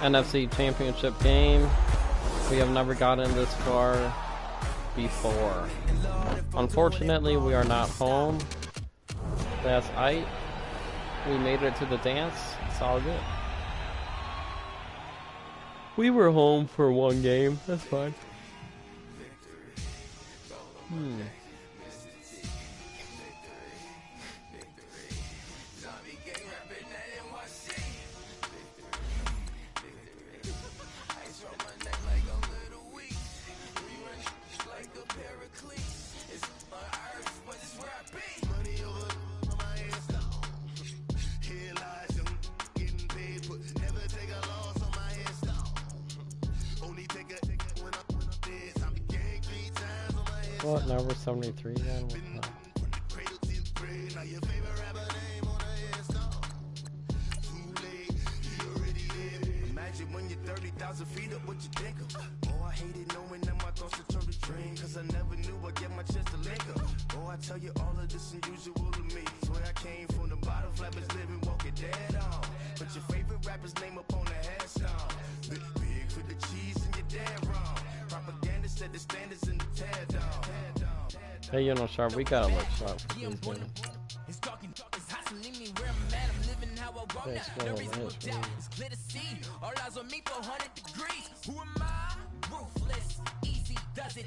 NFC Championship game. We have never gotten this far before. Unfortunately, we are not home. That's aight. We made it to the dance. It's all good. We were home for one game. That's fine. What, number 73 then? Imagine when you're 30,000 feet up, what you think of? Oh, I hated knowing that my thoughts would turn to dream, cause I never knew I'd get my chance to link up. Oh, I tell you all of this unusual to me. Swear I came from the bottom, flappers living, walking dead on. Put your favorite rapper's name up on the headstone. Big for the cheese and you're dead wrong. Propaganda said the standards in the tear down. Hey, you know, Sharp, we gotta look sharp for these games. It's talking, it's hustling me where I'm at. I'm living how I want now. No reason to doubt. It's clear to see. All eyes on me for 100 degrees. Who am I? Ruthless. Easy does it.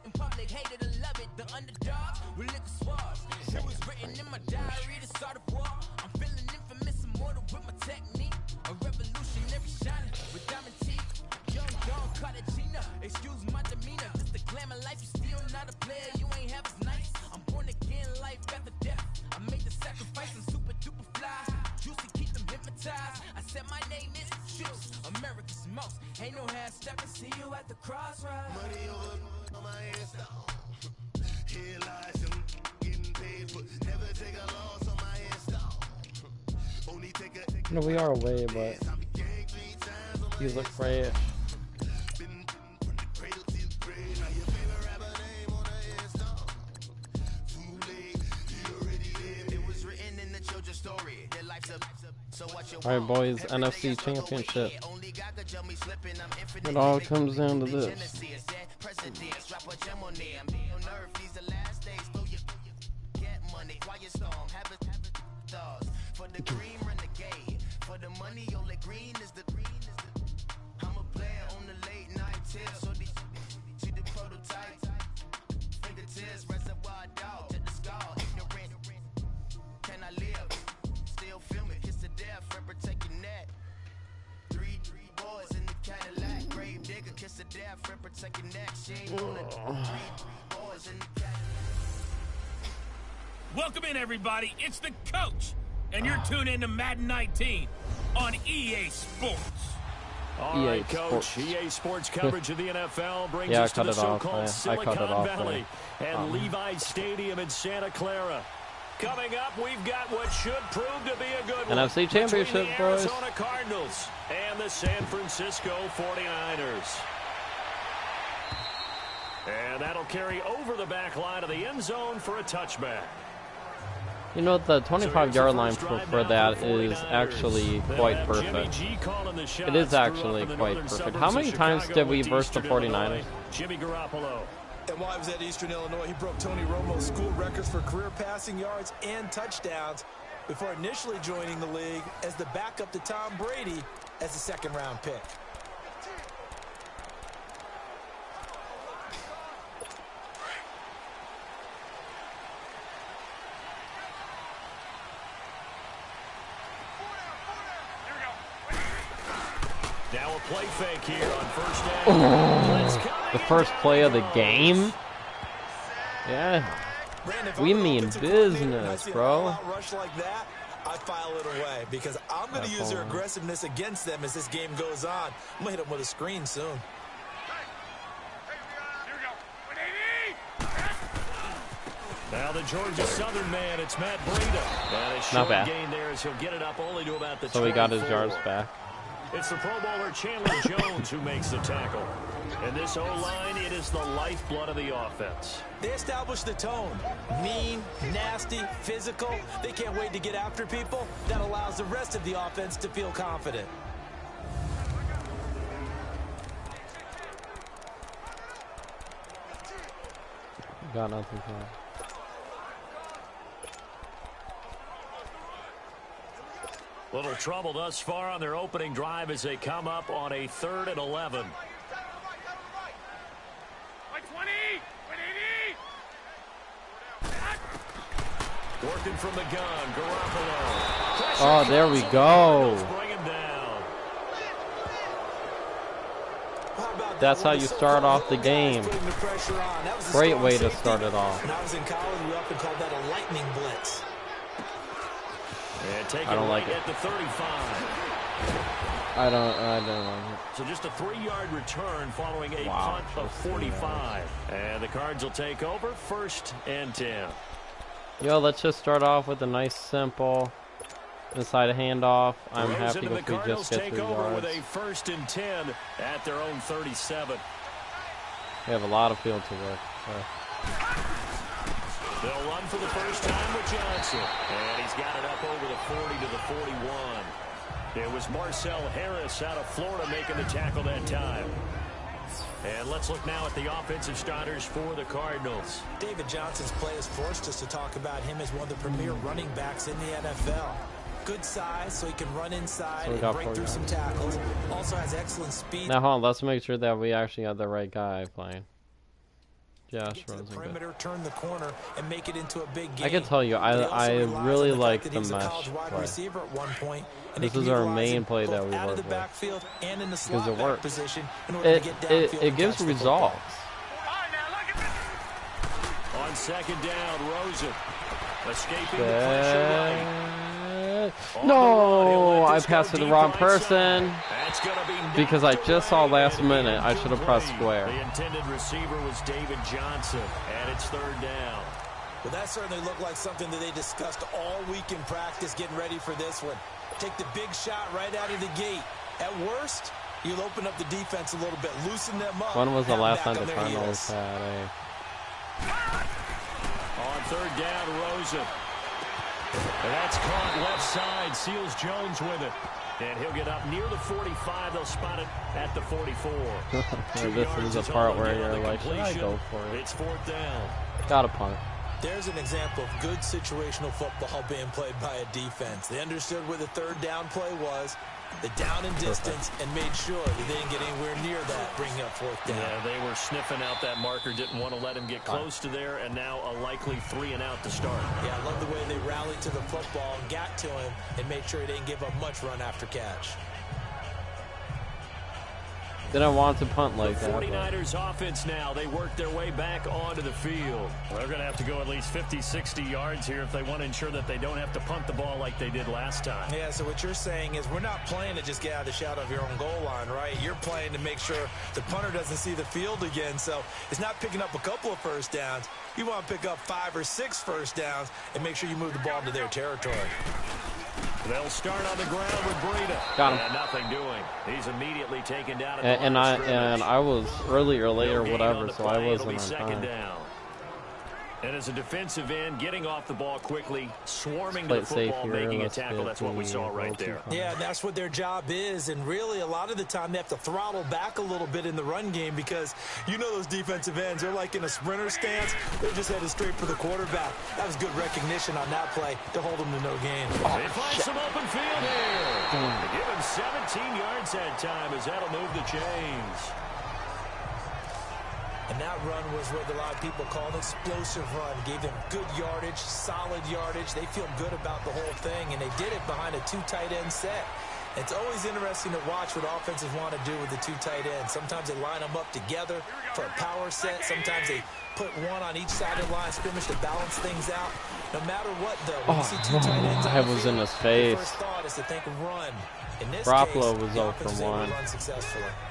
In public, hated to love it. The underdogs will lick a swab. It was written in my diary to start a war. I'm feeling infamous, immortal with my technique. A revolutionary shining with diamond teeth. Young Don Cartagena. Excuse my demeanor. Just the glamour life. You still not a player. You ain't half as nice. I'm born again, life after death. I made the sacrifice and super duper fly. Juicy, keep them hypnotized. I said my name is Juice. America's most. Ain't no half stepping. See you at the crossroads. Money over on my hands down. Here lies him getting paid, but never take a loss on my hands down. Only take a. No, we are away, but you look fresh. Alright, boys, NFC Championship. It all comes down to this. For the money, only green is the I'm a player on the late night tips. So see the prototype. Fingertips, reservoir dog to the skull. Ignorant. Can I live? Still film it. Kiss the death, remember taking that. Three boys in the Cadillac. Grave digger, kiss the death, remember taking that. Shame on it. Three boys in the Cadillac. Welcome in, everybody. It's the coach. And you're tuned in to Madden 19 on EA Sports. All right, Coach. EA Sports coverage of the NFL brings us to the so-called Silicon Valley and Levi Stadium in Santa Clara. Coming up, we've got what should prove to be a good one. NFC Championship, the boys. Arizona Cardinals and the San Francisco 49ers. And that'll carry over the back line of the end zone for a touchback. You know, the 25-yard line for that is actually quite perfect. It is actually quite perfect. How many times did we verse the 49ers? Jimmy Garoppolo. And while he was at Eastern Illinois, he broke Tony Romo's school records for career passing yards and touchdowns before initially joining the league as the backup to Tom Brady as a second-round pick. Now a play fake here on first down. The first play of the game? Yeah. We mean business, bro. Rush like that, I file it away because I'm going to use their aggressiveness against them as this game goes on. I'm going to hit them with a screen soon. Now the Georgia Southern man, it's Matt Breida. And a short gain there as he'll get it up only to about the 24. So he got his yards back. It's the Pro Bowler Chandler Jones who makes the tackle. And this O-line, it is the lifeblood of the offense. They establish the tone. Mean, nasty, physical. They can't wait to get after people. That allows the rest of the offense to feel confident. Got nothing for it. Little trouble thus far on their opening drive as they come up on a 3rd and 11. Working from the gun, Garoppolo. Oh, there we go. Bring him down. That's how you start off the game. Great way to start it off. When I was in college, we often called that a lightning blitz. And take I don't it like right it. at the 35. I don't like it. So just a 3-yard return following a punt of 45. And the Cards will take over 1st and 10. Yo, let's just start off with a nice, simple inside handoff. I'm happy if we just get 3 yards. With a 1st and 10 at their own 37. We have a lot of field to work. So. They'll run for the first time with Johnson. And he's got it up over the 40 to the 41. It was Marcel Harris out of Florida making the tackle that time. And let's look now at the offensive starters for the Cardinals. David Johnson's play has forced us to talk about him as one of the premier running backs in the NFL. Good size, so he can run inside and break through some tackles. Also has excellent speed. Now, hold on. Let's make sure that we actually have the right guy playing. Josh Rosen. Perimeter, turn the corner, and make it into a big game. I can tell you, I really like the mesh play. This is our main play that we work with. Because it works. It gives results. On 2nd down, Rosen. Escaping the pressure right. No, I passed to the wrong person because I just saw last minute. I should have pressed square. The intended receiver was David Johnson, and it's 3rd down. Well, that certainly looked like something that they discussed all week in practice, getting ready for this one. Take the big shot right out of the gate. At worst, you'll open up the defense a little bit, loosen them up. When was the last time the Cardinals had a... On 3rd down, Rosen. And that's caught left side. Seals Jones with it. And he'll get up near the 45. They'll spot it at the 44. This is the part where you're like, should I go for it? It's 4th down. Got a punt. There's an example of good situational football being played by a defense. They understood where the 3rd down play was, the down and distance, and made sure that they didn't get anywhere near that, bringing up 4th down. Yeah, they were sniffing out that marker, didn't want to let him get close to there, and now a likely 3 and out to start. Yeah, I love the way they rallied to the football and got to him and made sure he didn't give up much run after catch. Didn't want to punt like that. 49ers offense now. They work their way back onto the field. Well, they're going to have to go at least 50, 60 yards here if they want to ensure that they don't have to punt the ball like they did last time. Yeah, so what you're saying is we're not playing to just get out of the shadow of your own goal line, right? You're playing to make sure the punter doesn't see the field again. So it's not picking up a couple of first downs. You want to pick up 5 or 6 first downs and make sure you move the ball into their territory. They'll start on the ground with Breida. Got him. And nothing doing. He's immediately taken down. And I was early or late or whatever, so I wasn't on time. Down. And as a defensive end, getting off the ball quickly, swarming to the football, making a tackle. That's what we saw right there. Yeah, that's what their job is. And really, a lot of the time, they have to throttle back a little bit in the run game because you know those defensive ends, they're like in a sprinter stance. They're just headed straight for the quarterback. That was good recognition on that play to hold them to no gain. They find some open field here. They give him 17 yards that time as that'll move the chains. And that run was what a lot of people call an explosive run. Gave them good yardage, solid yardage. They feel good about the whole thing, and they did it behind a 2 tight end set. It's always interesting to watch what offenses want to do with the 2 tight ends. Sometimes they line them up together for a power set. Sometimes they put one on each side of the line of scrimmage to balance things out. No matter what, though, when you see 2 tight ends I was in his face. The first thought is to think run. In this Garoppolo case, was 0 for 1.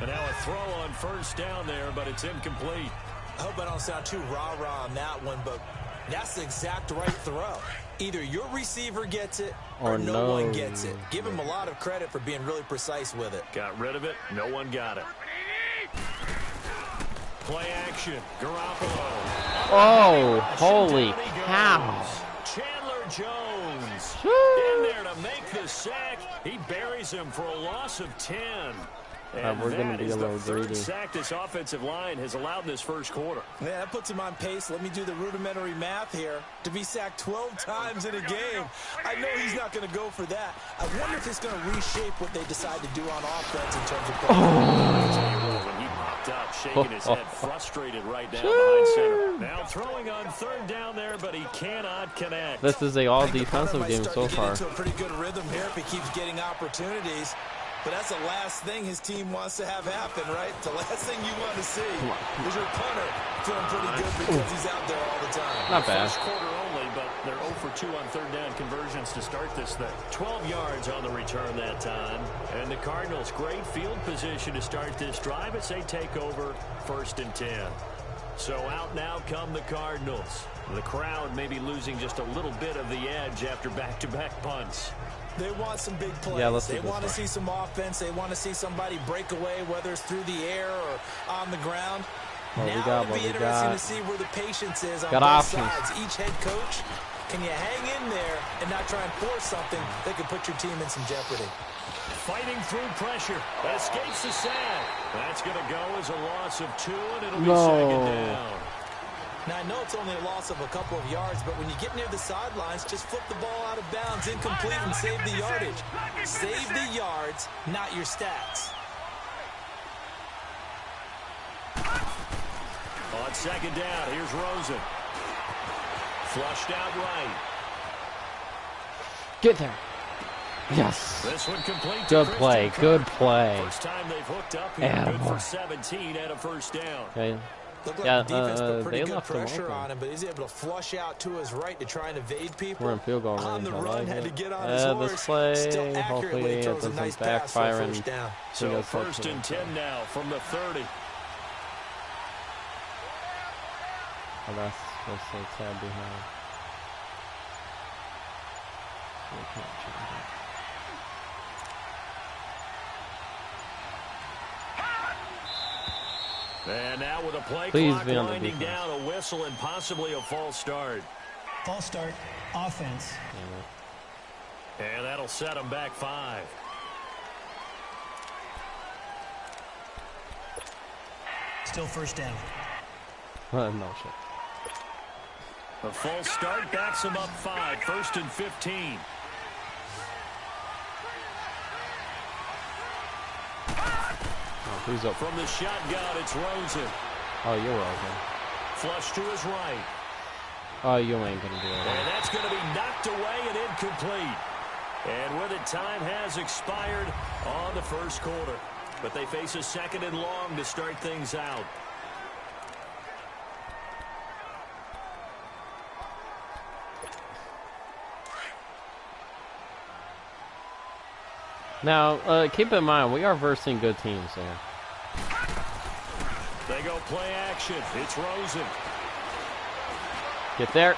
And now a throw on first down there, but it's incomplete. I hope I don't sound too rah-rah on that one, but that's the exact right throw. Either your receiver gets it or no one gets it. Give him a lot of credit for being really precise with it. Got rid of it. No one got it. Play action. Garoppolo. Oh, holy cow. Chandler Jones in there to make the sack. He buries him for a loss of 10. We're going to be a little greedy. Sack this offensive line has allowed this first quarter. Yeah, that puts him on pace. Let me do the rudimentary math here. To be sacked 12 times in a game, I know he's not going to go for that. I wonder if it's going to reshape what they decide to do on offense in terms of play. When he popped up, shaking his head, frustrated right down behind center. Now throwing on third down there, but he cannot connect. This is a all-defensive game so far. Into a pretty good rhythm here if he keeps getting opportunities. But that's the last thing his team wants to have happen, right? The last thing you want to see is your punter feeling pretty good because he's out there all the time. Not bad. First quarter only, but they're 0 for 2 on third down conversions to start this thing. 12 yards on the return that time. And the Cardinals, great field position to start this drive as they take over 1st and 10. So out now come the Cardinals. The crowd may be losing just a little bit of the edge after back-to-back punts. They want some big plays. Yeah, they want to see some offense. They want to see somebody break away, whether it's through the air or on the ground. Now it'll be interesting to see where the patience is on both sides. Each head coach, can you hang in there and not try and force something that could put your team in some jeopardy? Fighting through pressure. Escapes the sack. That's going to go as a loss of 2, and it'll be 2nd down. Now, I know it's only a loss of a couple of yards, but when you get near the sidelines, just flip the ball out of bounds, incomplete, and save the yardage. Save the yards, not your stats. On 2nd down, here's Rosen. Flushed out right. Get there. Yes. This one complete. Good play. Good play. First time they've hooked up here. Good for 17 and a first down. Okay. Looked like the defense put pretty good pressure on him, but he's able to flush out to his right to try and evade people. We're in field goal range. On the run, had to get on his horse. This play, still accurately throws a nice pass for a first down. So 1st and 10 now from the 30. Oh, that's a tad behind. And now with a play clock winding down, a whistle and possibly a false start. False start, offense. And that'll set them back 5. Still first down. No shit. A false start backs them up 5. 1st and 15. Who's up? From the shotgun, it's Rosen. Oh, you're Rosen. Flush to his right. Oh, you ain't going to do it. And that's going to be knocked away and incomplete. And with it, time has expired on the first quarter. But they face a 2nd and long to start things out. Now, keep in mind, we are versing good teams here. They go play action. It's Rosen. Get there.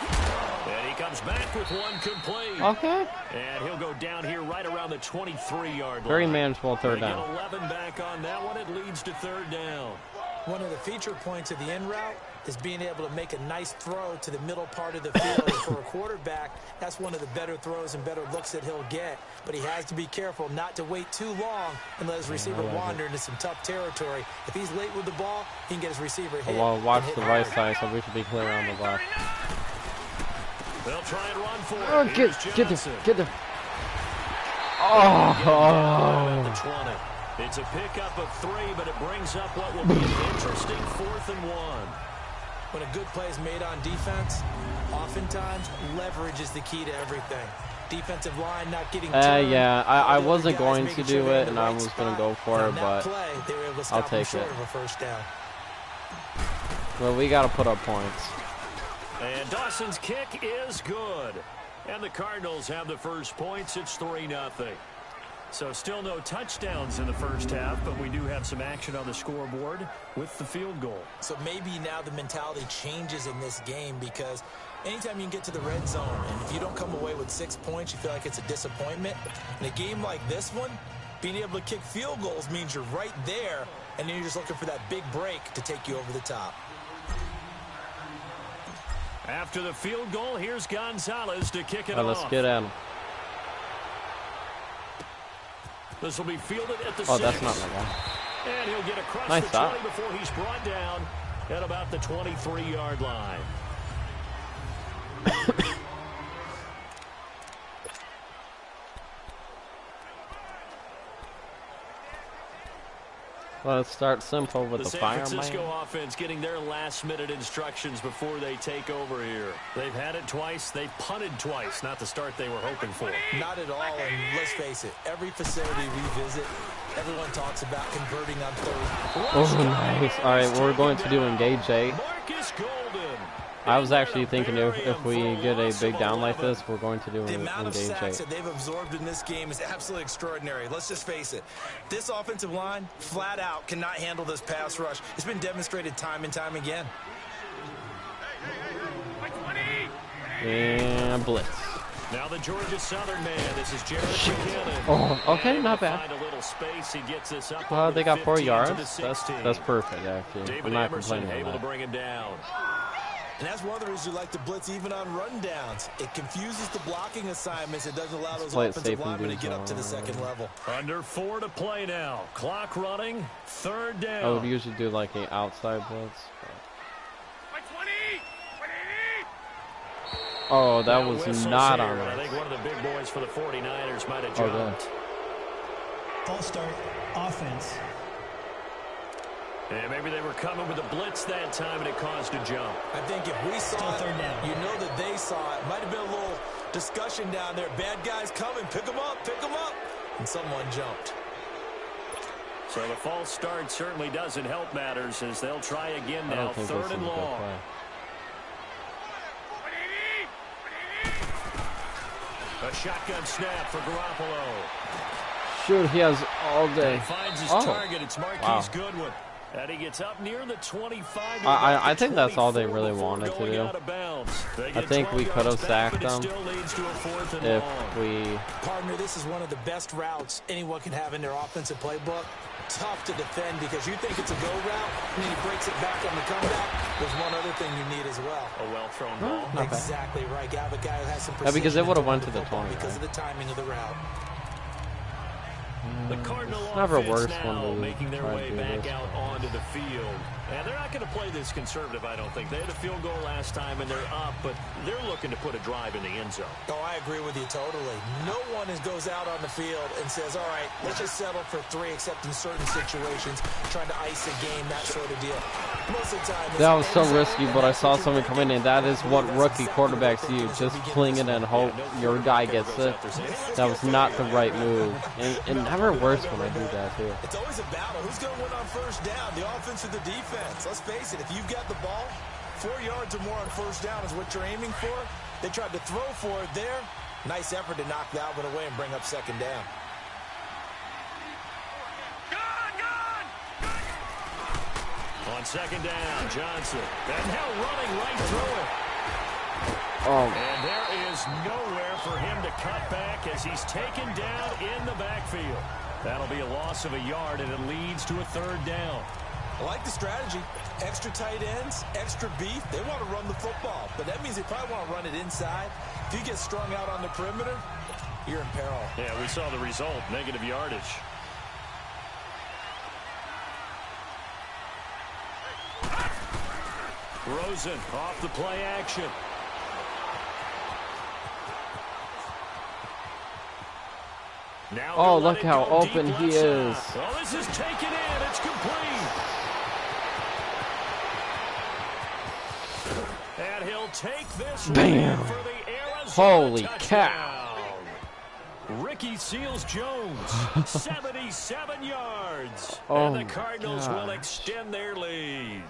And he comes back with one complete. Okay. And he'll go down here right around the 23-yard line. Very manageable third down. Get 11 back on that one. It leads to 3rd down. One of the feature points of the in route is being able to make a nice throw to the middle part of the field. For a quarterback, that's one of the better throws and better looks that he'll get. But he has to be careful not to wait too long and let his receiver wander into some tough territory. If he's late with the ball, he can get his receiver hit. Well, watch the right side, so we should be clear on the left. They'll try and run for it. Oh, get there. Oh. At the 20. It's a pickup of 3, but it brings up what will be an interesting 4th and 1. When a good play is made on defense, oftentimes leverage is the key to everything. Defensive line not getting turned. Yeah, I wasn't going to do it, and I was going to go for it, but I'll take it. Of a first down. Well, we got to put up points. And Dawson's kick is good. And the Cardinals have the first points. It's 3-0. So still no touchdowns in the first half, but we do have some action on the scoreboard with the field goal. So maybe now the mentality changes in this game, because anytime you can get to the red zone, and if you don't come away with 6 points, you feel like it's a disappointment. In a game like this one, being able to kick field goals means you're right there, and then you're just looking for that big break to take you over the top. After the field goal, here's Gonzalez to kick it off. Let's get at him. This will be fielded at the 6. Oh, that's not my guy. And he'll get across nice the stop. 20 before he's brought down at about the 23-yard line. Let's start simple with the fireman. The San Francisco offense getting their last-minute instructions before they take over here. They've had it twice. They've punted twice. Not the start they were hoping for. Not at all, and let's face it, every facility we visit, everyone talks about converting on third. Oh, nice. All right, we're going to do engage 8. Marcus Golden. I was actually thinking if we get a big down like this, we're going to do the amount of engage 8. sacks that they've absorbed in this game is absolutely extraordinary. Let's just face it. This offensive line, flat out, cannot handle this pass rush. It's been demonstrated time and time again. And blitz. Now the Georgia Southern man. This is Jared McKinnon. Oh, okay, not bad. Find a little space. He gets this up They got 4 15 yards. to the That's perfect, actually. David I'm not Emerson complaining able on to that. bring him down. And that's one of the reasons you like to blitz even on run downs. It confuses the blocking assignments. It doesn't allow those offensive linemen to get up to the second level. Under 4 to play now. Clock running. 3rd down. I would usually do like an outside blitz. Oh, that was not on I us. think one of the big boys for the 49ers might have jumped. False start, offense. And maybe they were coming with a blitz that time and it caused a jump. I think if we saw it, third down. you know that they saw it. Might have been a little discussion down there. Bad guys coming. Pick them up. Pick them up. And someone jumped. So the false start certainly doesn't help matters as they'll try again now. 3rd and long. A shotgun snap for Garoppolo. Shoot, he has all day. He finds his target. It's Marquise Goodwin. And he gets up near the 25. I think that's all they really wanted to do. I think we could have sacked them if we... Partner, this is one of the best routes anyone can have in their offensive playbook. Tough to defend because you think it's a go route, and then he breaks it back on the comeback. There's one other thing you need as well. A well-thrown ball. Exactly right. You have a guy who has some precision. Because it would have went to the 20. Because of the timing of the route. The Cardinal never offense works now when we making their try way to do back this. out onto the field. And they're not going to play this conservative, I don't think. They had a field goal last time, and they're up, but they're looking to put a drive in the end zone. Oh, I agree with you totally. No one goes out on the field and says, all right, let's just settle for 3, except in certain situations, trying to ice a game, that sort of deal. Most of the time, that was so risky, but I saw someone come in, and that is what rookie quarterbacks do. Just fling it and hope your guy gets it. That was not the right move. And it never works when I do that, too. It's always a battle. Who's going to win on first down, the offense or the defense? Let's face it, if you've got the ball, 4 yards or more on first down is what you're aiming for. They tried to throw for it there. Nice effort to knock that one away and bring up 2nd down. On 2nd down, Johnson. And now running right through it. And there is nowhere for him to cut back as he's taken down in the backfield. That'll be a loss of a yard, and it leads to a 3rd down. I like the strategy. Extra tight ends, extra beef. They want to run the football, but that means they probably want to run it inside. If you get strung out on the perimeter, you're in peril. Yeah, we saw the result, negative yardage. Rosen off the play action. Now look how open he is. Well, this is taken in. It's complete. And he'll take this Bam. for the Arizona Holy touchdown. cow. Ricky Seals-Jones, 77 yards. Oh, and the Cardinals will extend their lead.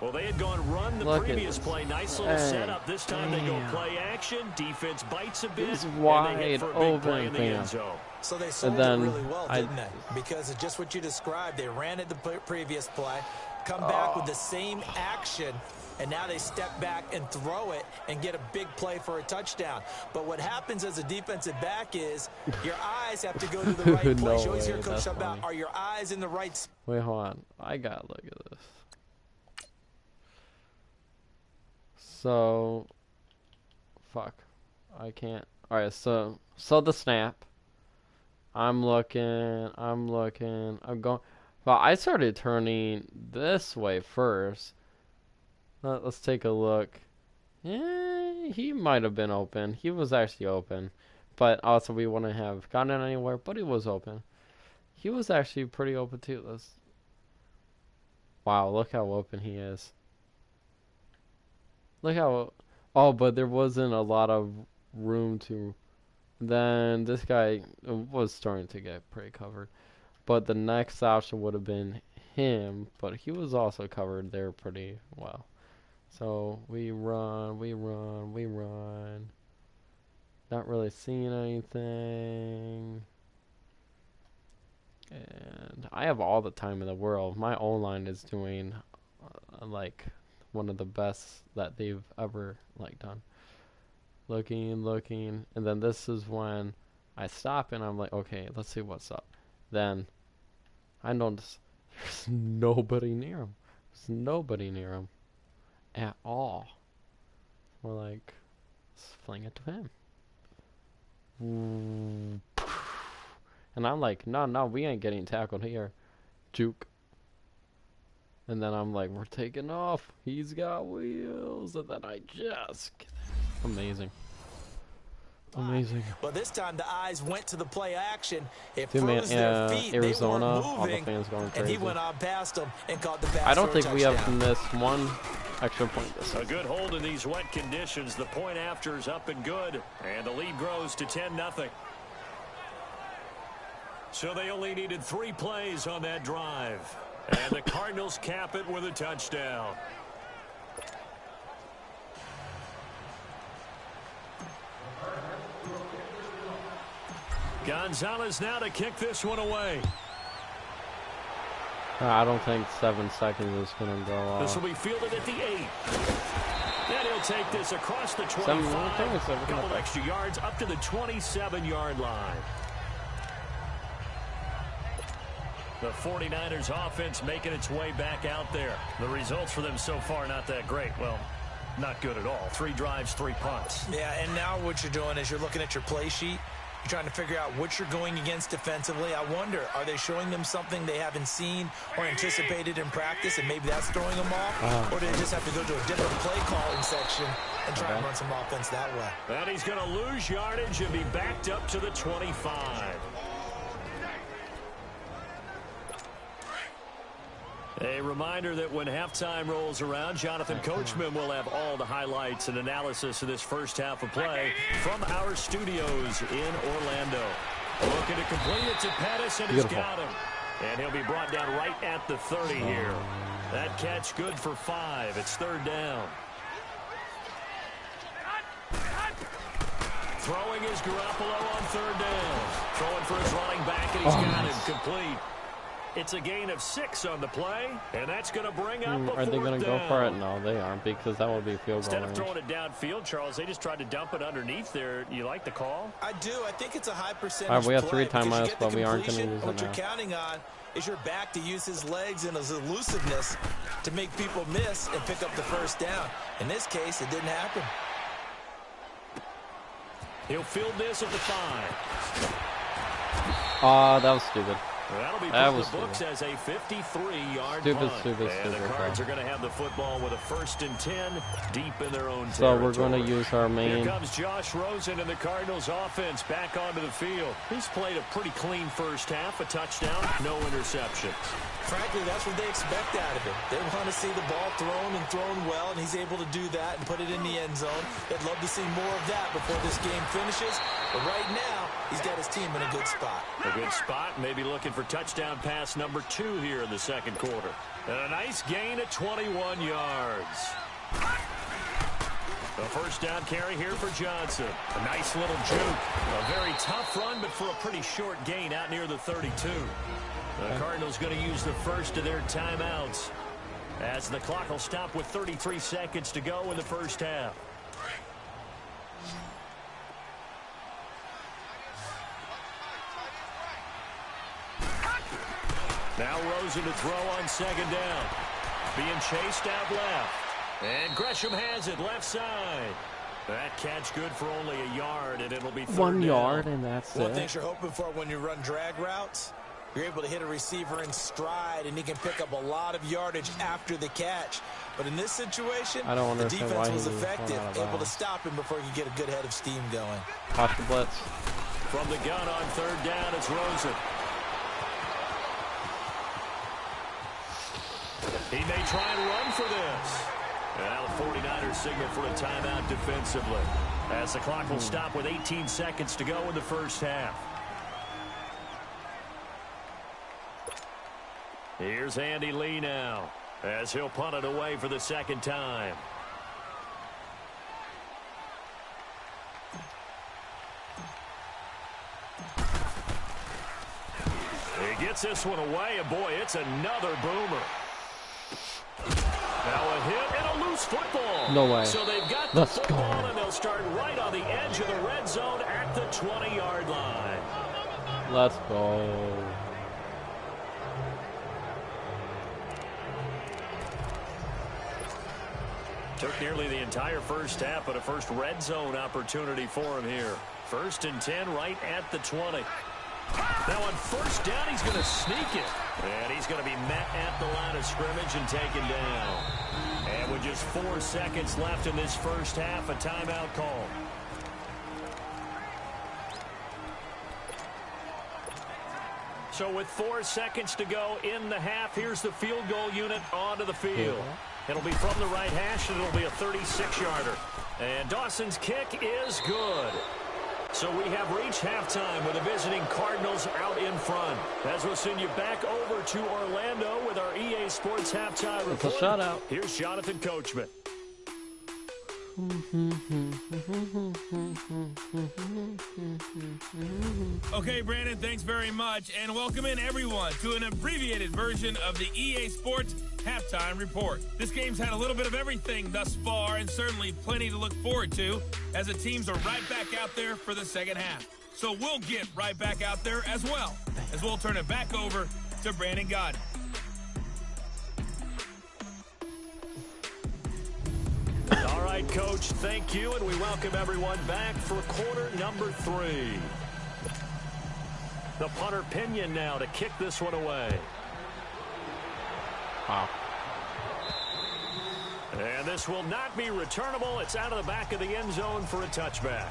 Well, they had gone run the previous play. Nice little setup. This time they go play action. Defense bites a bit. He's and wide they hit for a big play in the open. end zone. So they sold it really well, didn't they? Because it's just what you described. They ran it the previous play, come back with the same action, and now they step back and throw it and get a big play for a touchdown. But what happens as a defensive back is your eyes have to go to the right place. No You always hear way, Coach that's talk about, funny. are your eyes in the right spot? Wait, hold on. I gotta look at this. So, fuck. I can't. Alright, so the snap. I'm looking. I'm going. Well, I started turning this way first. Let's take a look. He might have been open. He was actually open. But also we wouldn't have gotten anywhere, but he was open. He was actually pretty open too. Wow, look how open he is. Look how... Oh, but there wasn't a lot of room to... Then this guy was starting to get pretty covered. But the next option would have been him, but he was also covered there pretty well. So we run. Not really seeing anything. And I have all the time in the world. My O-line is doing like one of the best that they've ever done. Looking, and then this is when I stop and I'm like, okay, let's see what's up. Then I notice there's nobody near him. There's nobody near him at all. We're like, let's fling it to him. And I'm like, no, we ain't getting tackled here. Juke. And then I'm like, we're taking off. He's got wheels. And then I just... Amazing. Amazing. Well, this time the eyes went to the play action. It Dude, man, froze their feet. Arizona, they weren't all the moving, fans going crazy. and he went on past them and caught the pass. I don't for a think we have touchdown. missed one extra point this A good hold in these wet conditions. The point after is up and good, and the lead grows to 10-0. So they only needed 3 plays on that drive, and the Cardinals cap it with a touchdown. Gonzalez now to kick this one away. I don't think 7 seconds is going to go off. This will be fielded at the 8. Then he'll take this across the 25. A couple extra yards up to the 27-yard line. The 49ers offense making its way back out there. The results for them so far not that great. Well, not good at all. 3 drives, 3 punts. Yeah, and now what you're doing is you're looking at your play sheet. You're trying to figure out what you're going against defensively. I wonder, are they showing them something they haven't seen or anticipated in practice, and maybe that's throwing them off? Or do they just have to go to a different play calling section and try and run some offense that way? And he's going to lose yardage and be backed up to the 25. A reminder that when halftime rolls around, Jonathan Coachman will have all the highlights and analysis of this first half of play from our studios in Orlando. Looking to complete it to Pettis, and he's got him. And he'll be brought down right at the 30 here. That catch good for 5. It's 3rd down. Throwing is Garoppolo on 3rd down. Throwing for his running back, and he's got him complete. It's a gain of 6 on the play, and that's going to bring up a 4th down. Are they going to go for it? No, they aren't, because that would be a field goal. Instead of throwing it downfield, Charles, they just tried to dump it underneath there. You like the call? I do. I think it's a high percentage. All right, we have 3 play timeouts, but we aren't going to use it what now. you're counting on is your back to use his legs and his elusiveness to make people miss and pick up the 1st down. In this case, it didn't happen. He'll field this at the 5. That was stupid. That'll be put in the books as a 53-yard punt. And the Cards are going to have the football with a 1st and 10 deep in their own territory. So we're going to use our main. Here comes Josh Rosen and the Cardinals offense back onto the field. He's played a pretty clean first half, a touchdown, no interceptions. Frankly, that's what they expect out of him. They want to see the ball thrown and thrown well, and he's able to do that and put it in the end zone. They'd love to see more of that before this game finishes. But right now, he's got his team in a good spot. A good spot, maybe looking for touchdown pass number 2 here in the 2nd quarter. And a nice gain at 21 yards. A 1st down carry here for Johnson. A nice little juke. A very tough run, but for a pretty short gain out near the 32. The Cardinals going to use the first of their timeouts as the clock will stop with 33 seconds to go in the first half. Now Rosen to throw on 2nd down. Being chased out left. And Gresham has it left side. That catch good for only a yard, and it'll be 3rd 1 down. yard, and that's One it. thing you're hoping for when you run drag routes, You're able to hit a receiver in stride, and he can pick up a lot of yardage after the catch. But in this situation, the defense was effective, able to stop him before he could get a good head of steam going. Watch the blitz. From the gun on third down, it's Rosen. He may try and run for this. And now the 49ers signal for a timeout defensively, as the clock will stop with 18 seconds to go in the first half. Here's Andy Lee now, as he'll punt it away for the second time. He gets this one away, and boy, it's another boomer. Now a hit and a loose football. No way. So they've got the football, and they'll start right on the edge of the red zone at the 20-yard line. Let's go. Took nearly the entire first half, but a first red zone opportunity for him here. 1st and 10 right at the 20. Now on first down, he's going to sneak it. And he's going to be met at the line of scrimmage and taken down. And with just 4 seconds left in this first half, a timeout call. So with 4 seconds to go in the half, here's the field goal unit onto the field. It'll be from the right hash, and it'll be a 36-yarder. And Dawson's kick is good. So we have reached halftime with the visiting Cardinals out in front. As we'll send you back over to Orlando with our EA Sports halftime report. It's a shutout. Here's Jonathan Coachman. Okay, Brandon, thanks very much, and welcome in everyone to an abbreviated version of the EA Sports Halftime Report. This game's had a little bit of everything thus far, and certainly plenty to look forward to, as the teams are right back out there for the second half. So we'll get right back out there as well, as we'll turn it back over to Brandon Godden. All right, Coach, thank you, and we welcome everyone back for quarter number 3. The punter Pinion now to kick this one away. Wow. And this will not be returnable. It's out of the back of the end zone for a touchback.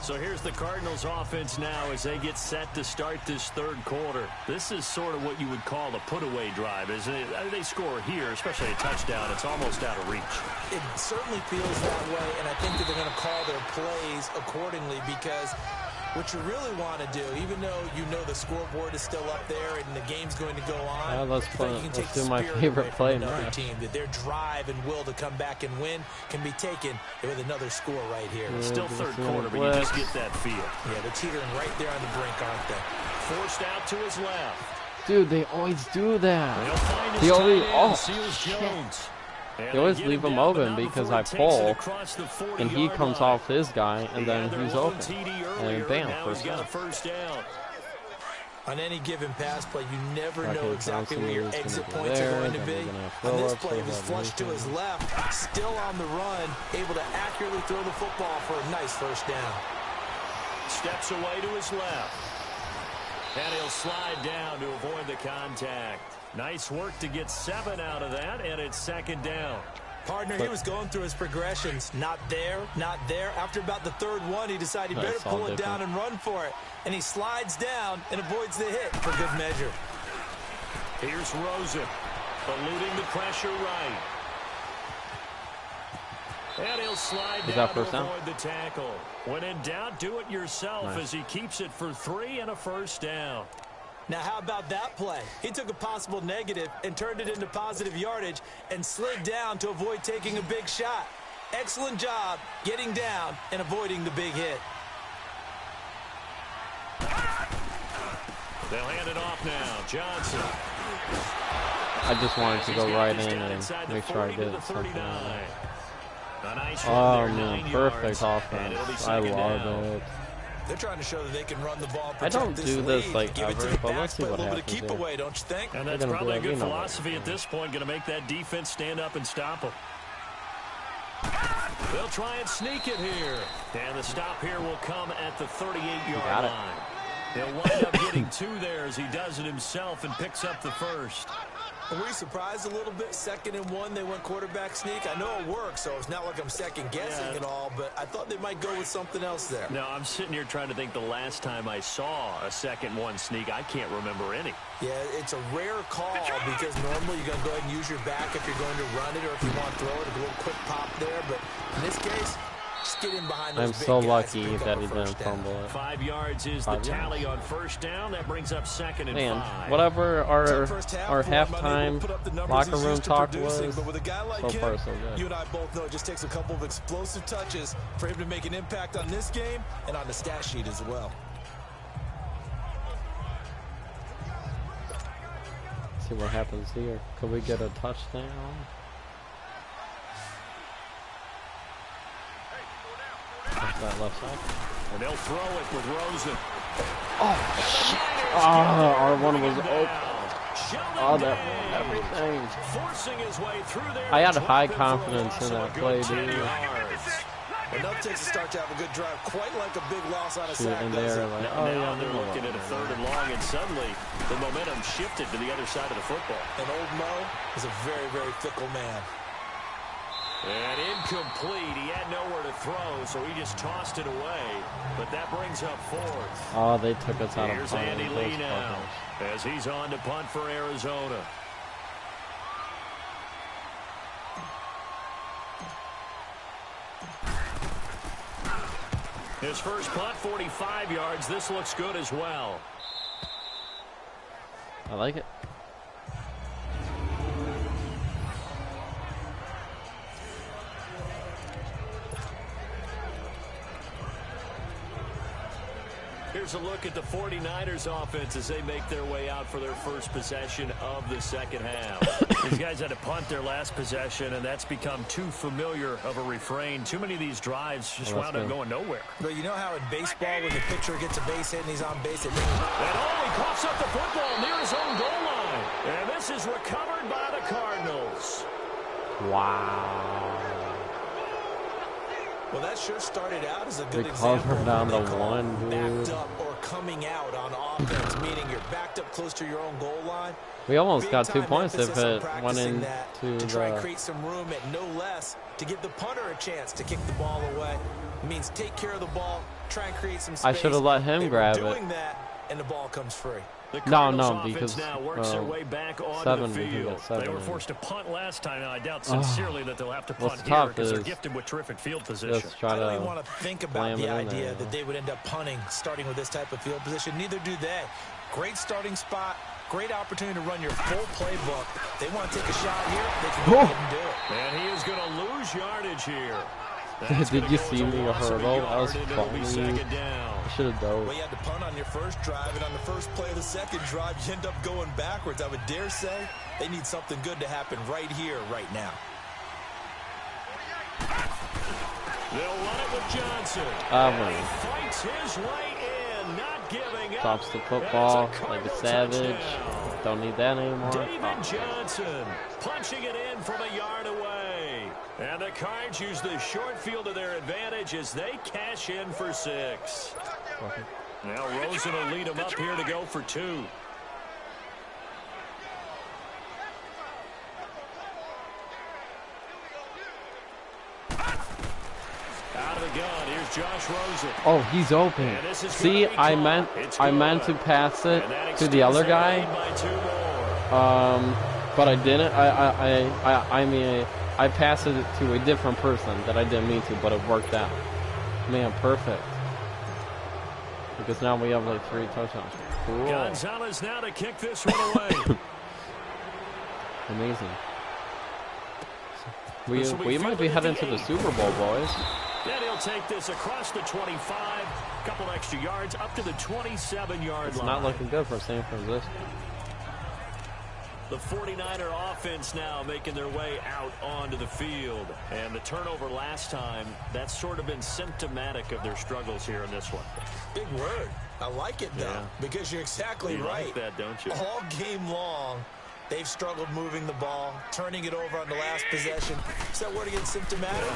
So here's the Cardinals offense now as they get set to start this third quarter. This is sort of what you would call a put-away drive, isn't it? They score here, especially a touchdown. It's almost out of reach. It certainly feels that way, and I think that they're going to call their plays accordingly, because what you really want to do, even though you know the scoreboard is still up there and the game's going to go on, Yeah, let's do my favorite play now. Another team, that their drive and will to come back and win can be taken with another score right here. It's still third quarter, but you just get that feel. Yeah, they're teetering right there on the brink, aren't they? Forced out to his left. Dude, they always do that. They'll find his They always, tight end, Seals Jones. They always leave him open because I pull, and he comes off his guy, and then he's open. And bam, first down. On any given pass play, you never know exactly where your exit points are going to be. On this play, he was flushed to his left, still on the run, able to accurately throw the football for a nice first down. Steps away to his left. And he'll slide down to avoid the contact. Nice work to get 7 out of that, and it's second down. Partner, he was going through his progressions. Not there, not there. After about the third one, he decided he better pull it down and run for it. And he slides down and avoids the hit for good measure. Here's Rosen, eluding the pressure right. And he'll slide down to avoid the tackle. When in doubt, do it yourself as he keeps it for 3 and a first down. Now, how about that play? He took a possible negative and turned it into positive yardage and slid down to avoid taking a big shot. Excellent job getting down and avoiding the big hit. They'll hand it off now. Johnson. I just wanted to go right in and make sure I did something. Oh man, perfect offense. I love it. They're trying to show that they can run the ball. I don't do this like ever, but let's see what happens. Keep away, don't you think? And that's probably a good philosophy at this point. Going to make that defense stand up and stop them. They'll try and sneak it here. And the stop here will come at the 38-yard line. He'll wind up getting 2 there as he does it himself and picks up the first. Were we surprised a little bit? 2nd and 1, they went quarterback sneak. I know it works, so it's not like I'm second-guessing at all, but I thought they might go with something else there. No, I'm sitting here trying to think the last time I saw a 2nd-1 sneak. I can't remember any. Yeah, it's a rare call because normally you're going to go ahead and use your back if you're going to run it or if you want to throw it, a little quick pop there. But in this case, just get in behind those I'm big so guys lucky and pick that up he a didn't first down. fumble it. 5 yards is the tally on first down. That brings up 2nd and Man, 5. whatever our half halftime locker room talk was, but with a guy like so him, far so good. you and I both know it just takes a couple of explosive touches for him to make an impact on this game and on the stat sheet as well. See what happens here. Could we get a touchdown? That's that left side. And they'll throw it with Rosen. Oh, shit. Oh, R1 was open. Oh, that everything. Forcing his way through there. I had high confidence in that play, dude. Enough takes to start to have a good drive, quite like a big loss on a sack. And they're like, oh, now yeah, they're looking at a 3rd and long, and suddenly the momentum shifted to the other side of the football. And old Mo is a very, very fickle man. And incomplete. He had nowhere to throw, so he just tossed it away. But that brings up 4th. Oh, they took us out of Here's punt. Andy Lee now as he's on to punt for Arizona. His first punt, 45 yards. This looks good as well. I like it. Here's a look at the 49ers offense as they make their way out for their first possession of the second half. These guys had to punt their last possession, and that's become too familiar of a refrain. Too many of these drives just wound up going nowhere. But you know how in baseball, when the pitcher gets a base hit and he's on base, it means... And he coughs up the football near his own goal line. And this is recovered by the Cardinals. Wow. Well, that sure started out as a good example. example Down of to one, dude. backed up or coming out on offense, meaning you're backed up close to your own goal line. We almost Big got 2 points if emphasis on it went practicing into that to try and the... create some room at no less to give the punter a chance to kick the ball away. It means take care of the ball, try and create some space. I should have let him grab it. Doing that, and the ball comes free. No, because now works their way back onto 7, the field. They were in. forced to punt last time. Now I doubt sincerely that they'll have to punt here because they're gifted with terrific field position. I don't even want to think about the idea that they would end up punting starting with this type of field position. Neither do they. Great starting spot, great opportunity to run your full playbook. They want to take a shot here, they can go ahead and do it. And he is going to lose yardage here. Did you see me hurdle? I was funny. I should have dove. Well, you had to punt on your first drive, and on the first play of the second drive, you end up going backwards. I would dare say they need something good to happen right here, right now. They'll run it with Johnson. He fights his way in, not giving up. Drops the football like a savage. Don't need that anymore. David Johnson punching it in from a yard away. And the Cards use the short field to their advantage as they cash in for 6. Now Rosen will lead them up here to go for 2. Out of the gun, here's Josh Rosen. Oh, he's open. See, I meant to pass it to the other guy. But I didn't. I mean, I passed it to a different person that I didn't mean to, but it worked out. Man, perfect. Because now we have like 3 touchdowns. Cool. Gonzalez now to kick this one away. Amazing. We might be heading to the Super Bowl, boys. Then he'll take this across the 25, couple extra yards up to the 27-yard line. It's not looking good for San Francisco. The 49er offense now making their way out onto the field. And the turnover last time, that's sort of been symptomatic of their struggles here in this one. Big word. I like it, though, because you're exactly right. You like that, don't you? All game long, They've struggled moving the ball, turning it over on the last possession. Is that word against symptomatic?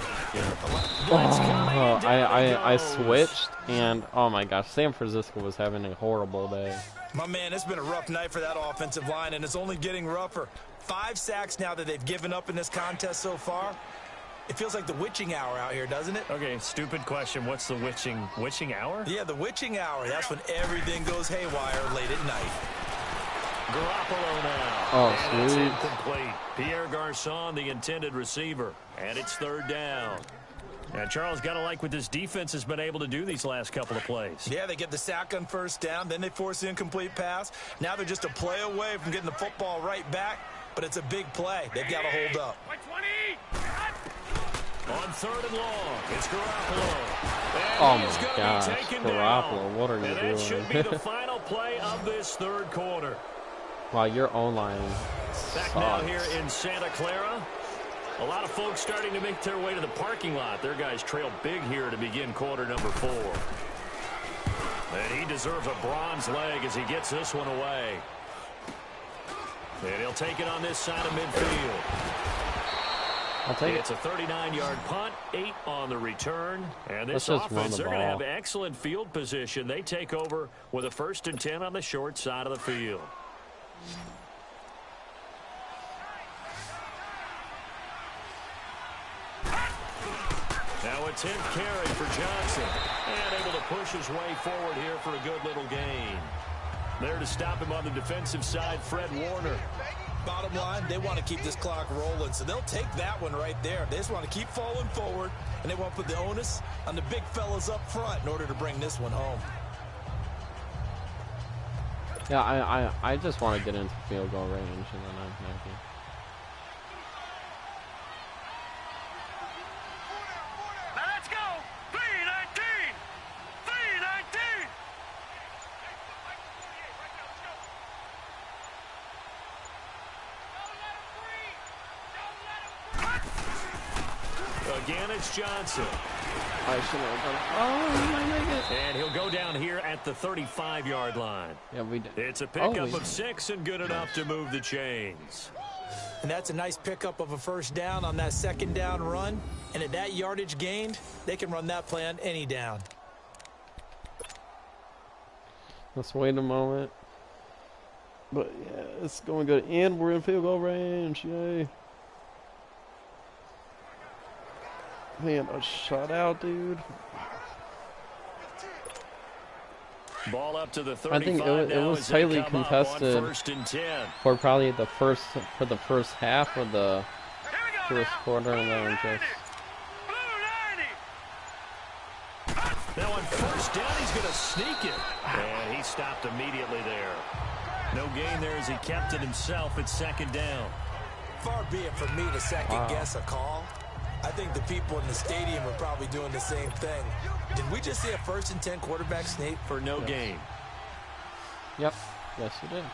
I switched, and oh my gosh, San Francisco was having a horrible day. My man, it's been a rough night for that offensive line, and it's only getting rougher. 5 sacks now that they've given up in this contest so far. It feels like the witching hour out here, doesn't it? Okay, stupid question. What's the witching hour? Yeah, the witching hour. That's when everything goes haywire late at night. Garoppolo now. Oh, and it's sweet. incomplete. Pierre Garçon, the intended receiver. And it's 3rd down. And Charles, got to like what this defense has been able to do these last couple of plays. Yeah, they get the sack on 1st down, then they force the incomplete pass. Now they're just a play away from getting the football right back, but it's a big play. They've got to hold up. On 3rd and long, it's Garoppolo. Oh my gosh, Garoppolo, what are you doing? And that should be the final play of this 3rd quarter. Wow, your O-line Back now here in Santa Clara. A lot of folks starting to make their way to the parking lot. Their guys trail big here to begin quarter number 4. And he deserves a bronze leg as he gets this one away. And he'll take it on this side of midfield. I'll take it. It's a 39-yard punt, 8 on the return. And this Let's just run offense, the they're going to ball. have excellent field position. They take over with a 1st and 10 on the short side of the field. Now a 10th carry for Johnson. And able to push his way forward here for a good little gain. There to stop him on the defensive side, Fred Warner. Bottom line, they want to keep this clock rolling, so they'll take that one right there. They just want to keep falling forward, and they want to put the onus on the big fellas up front in order to bring this one home. Yeah, I just want to get into field goal range, and then I'm happy. Let's go! 319! 319! Again, it's Johnson. I should have done it. Oh, he might make it. And he'll go down here at the 35-yard line. Yeah, we did. It's a pickup of 6 and good enough to move the chains. And that's a nice pickup of a 1st down on that 2nd down run. And at that yardage gained, they can run that play on any down. Let's wait a moment. But yeah, it's going good. And we're in field goal range. Yay. Man, a shutout, dude. Ball up to the 35. I think it was tightly contested for probably the first half of the first quarter, and then just. Now on 1st down, he's going to sneak it, and he stopped immediately there. No gain there as he kept it himself at 2nd down. Far be it from me to second guess a call. I think the people in the stadium are probably doing the same thing. Did we just see a 1st and 10 quarterback sneak? For no gain. Yep. Yes, you did.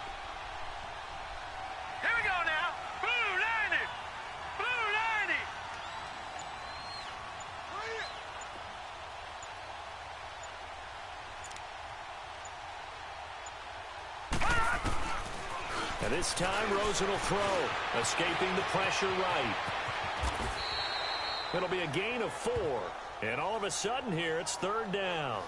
Here we go now. Blue 90. Blue 90. And this time, Rosen will throw, escaping the pressure right. It'll be a gain of 4. And all of a sudden here, it's 3rd down.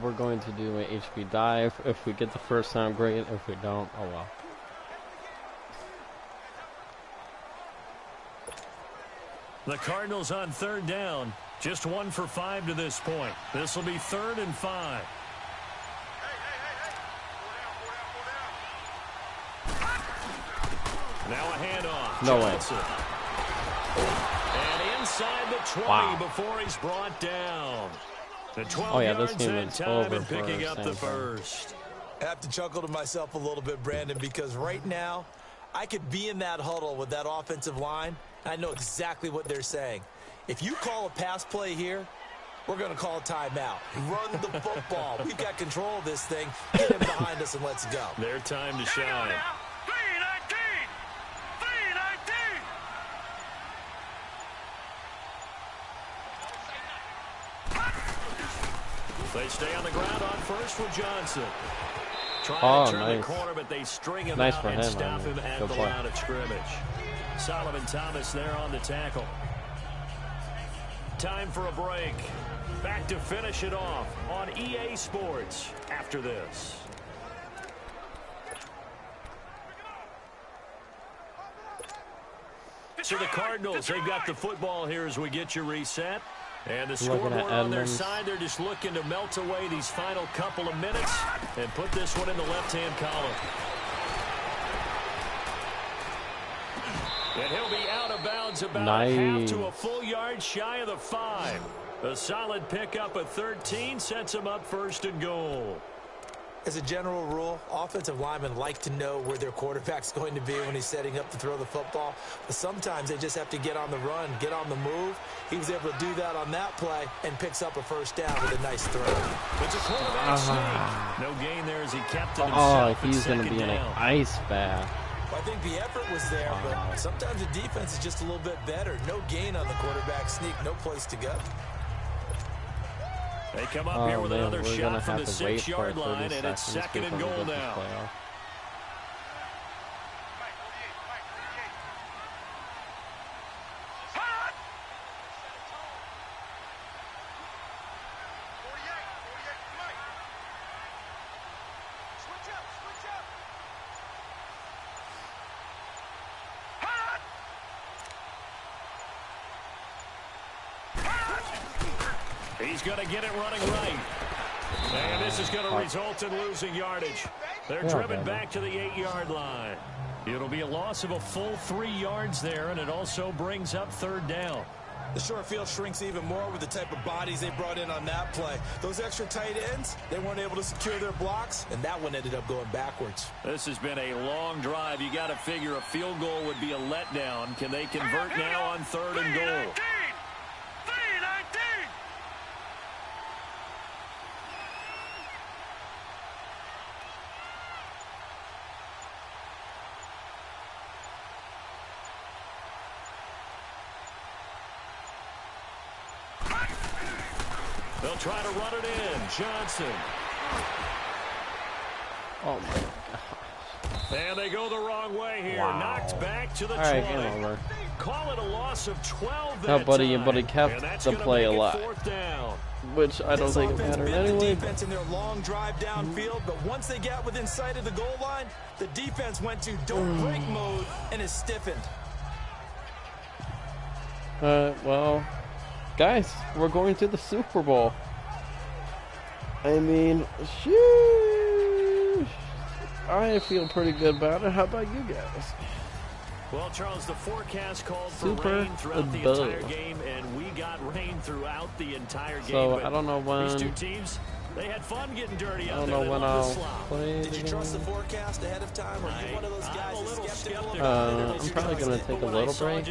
We're going to do an HB dive. If we get the first time, great. If we don't, oh well. The Cardinals on 3rd down. Just 1 for 5 to this point. This will be 3rd and 5. Now a handoff. No Johnson. And inside the 20 before he's brought down. The 12 this game yards is that time over and picking for up the San Fran. first. I have to chuckle to myself a little bit, Brandon, because right now I could be in that huddle with that offensive line. I know exactly what they're saying. If you call a pass play here, we're going to call a timeout. Run the football. We've got control of this thing. Get him behind us and let's go. Their time to shine. They stay on the ground on first with Johnson. Trying to turn nice. the corner, but they string him Nice out for and him, stop him at the play. line of scrimmage. Solomon Thomas there on the tackle. Time for a break. Back to finish it off on EA Sports after this. So the Cardinals, they've got the football here as we get you reset. And the scoreboard on their side, they're just looking to melt away these final couple of minutes and put this one in the left-hand column. And he'll be out of bounds about half to a full yard shy of the 5. A solid pickup of 13 sets him up first and goal. As a general rule, offensive linemen like to know where their quarterback's going to be when he's setting up to throw the football. But sometimes they just have to get on the run, get on the move. He was able to do that on that play and picks up a first down with a nice throw. It's a quarterback sneak. No gain there as he kept it himself. He's going to be in an ice bath. Well, I think the effort was there, but sometimes the defense is just a little bit better. No gain on the quarterback sneak, no place to go. They come up here with another shot from the 6-yard line, and it's second and goal now. He's going to get it running right. And this is going to result in losing yardage. They're driven back to the 8-yard line. It'll be a loss of a full 3 yards there, and it also brings up third down. The short field shrinks even more with the type of bodies they brought in on that play. Those extra tight ends, they weren't able to secure their blocks, and that one ended up going backwards. This has been a long drive. You got to figure a field goal would be a letdown. Can they convert now on third and goal? They'll try to run it in. Johnson. Oh, my God. And they go the wrong way here. Wow. Knocked back to the 20. Over. Call it a loss of 12 that buddy kept the play alive. Which I don't think it mattered anyway. Defense in their long drive downfield, but once they got within sight of the goal line, the defense went to don't break mode and is stiffened. Well, guys, we're going to the Super Bowl. I mean, sheesh. I feel pretty good about it. How about you guys? Well, Charles, the forecast called for rain throughout the entire game, and we got rain throughout the entire game. So I don't know when. These two teams, they had fun getting dirty out there. I don't know when I'll play. Did you trust the forecast ahead of time? Or are you one of those guys skeptical? I'm probably going to take a little break,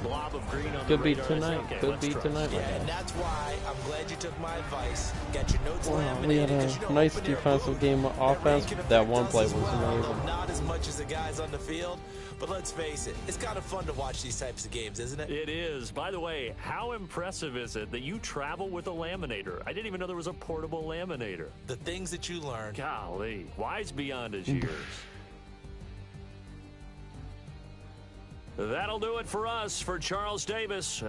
but could be tonight. Could be tonight. Yeah, and that's why I'm glad you took my advice. Got your notes laminated. We had a nice defensive game of offense. That one play was amazing. Not as much as the guys on the field, but let's face it, it's kind of fun to watch these types of games, isn't it? It is. By the way, how impressive is it that you travel with a laminator? I didn't even know there was a portable laminator. The things that you learn. Golly, wise beyond his years. That'll do it for us. For Charles Davis